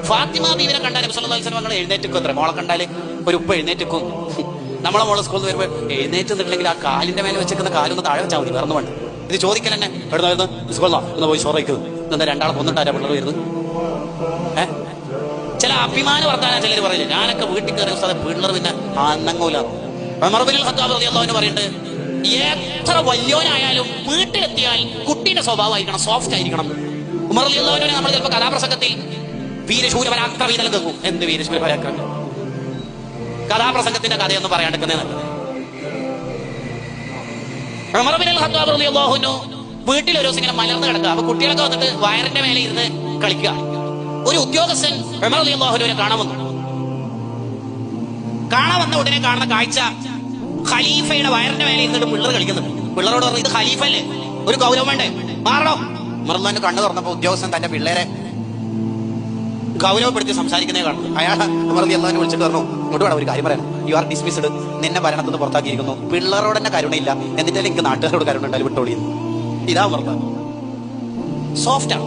ഫാത്തിമ ബീവിനെ കണ്ടാൽ നബി സല്ലല്ലാഹു അലൈഹി വസല്ലം ഞങ്ങൾ എഴുന്നേറ്റിക്കും. അത്ര മോളെ കണ്ടാൽ ഒരു ഉപ്പ എഴുന്നേറ്റിക്കും. നമ്മളെ മോളെ സ്കൂളിൽ നിന്ന് വരുമ്പോൾ എഴുന്നേറ്റ് നിന്നില്ലെങ്കിൽ ആ കാലിന്റെ മേലെ വെച്ചിരിക്കുന്ന കാലൊന്ന് താഴെ വെച്ചാൽ മതി, വേറെ വേണ്ട. ഇത് ചോദിക്കൽ തന്നെ എവിടുന്ന സ്കൂളിൽ നിന്ന് പോയി ചോറയ്ക്കുന്നത് എന്താ രണ്ടാളെ കൊന്നിട്ടാരാ പിള്ളേർ വരുന്നത്? ചില അഭിമാന വർത്താനം ചിലർ പറയില്ല. ഞാനൊക്കെ വീട്ടിൽ കയറിയ ഉസ്താദെ പിള്ളേർ പിന്നെ അന്നങ്ങൂല. ഉമർ ഇബ്നുൽ ഖത്താബ് റളിയല്ലാഹു അൻഹു പറയുന്നുണ്ട്, എത്ര വലിയോനായാലും വീട്ടിലെത്തിയാൽ കുട്ടീന്റെ സ്വഭാവമായിരിക്കണം, സോഫ്റ്റ് ആയിരിക്കണം. ഉമർ റളിയല്ലാഹു അൻഹു നമ്മൾ ചിലപ്പോൾ കഥാപ്രസംഗത്തിൽ വീരശൂര പരാക്രമി നൽകും. എന്ത് വീരശൂര പരാക്രമി? കഥാപ്രസംഗത്തിന്റെ കഥയൊന്നും പറയാണ്ടിരിക്കുന്നേ നല്ലത്. ഉമർ ഇബ്നുൽ ഖത്താബ് റളിയല്ലാഹു അൻഹു വീട്ടിൽ ഒരു ദിവസം ഇങ്ങനെ മലർന്ന് കിടക്കുക. അപ്പൊ കുട്ടികളൊക്കെ വന്നിട്ട് വയറിന്റെ മേലെ ഇരുന്ന് കളിക്കുക. ഒരു ഉദ്യോഗസ്ഥൻ ഉമർ റളിയല്ലാഹു അൻഹുവിനെ കാണാൻ വന്നു. കാണാൻ വന്ന ഉടനെ കാണുന്ന കാഴ്ച ഖലീഫയുടെ വയറിന്റെ മേലെ ഇരുന്നിട്ട് പിള്ളേർ കളിക്കുന്നുണ്ട്. പിള്ളേരോട് പറഞ്ഞു, ഇത് ഖലീഫ അല്ലേ, ഒരു ഗൗരവം വേണ്ടേ, മാറണോ? ഉമർ റളിയല്ലാഹു കണ്ണു തുറന്നപ്പോ ഉദ്യോഗസ്ഥൻ തന്റെ പിള്ളേരെ ഗൗരവപ്പെടുത്തി സംസാരിക്കുന്നേ കാണുന്നു. അയാൾ ഉമർ റളിയല്ലാഹു അൻഹു വിളിച്ചിട്ട് പറഞ്ഞു, ഇങ്ങോട്ട് വേണം ഒരു കാര്യം പറയാൻ, യു ആർ ഡിസ്മിസ്ഡ്, നിന്നെ ഭരണത്തിൽ നിന്ന് പുറത്താക്കിയിരിക്കുന്നു. പിള്ളേരോട് തന്നെ കരുണയില്ല, എന്നിട്ട് എനിക്ക് നാട്ടുകാരോട് കരുണ ഉണ്ടായാലും വിട്ടോളിയുന്നു. ഇതാ ഉമർ. സോഫ്റ്റ് ആണ്.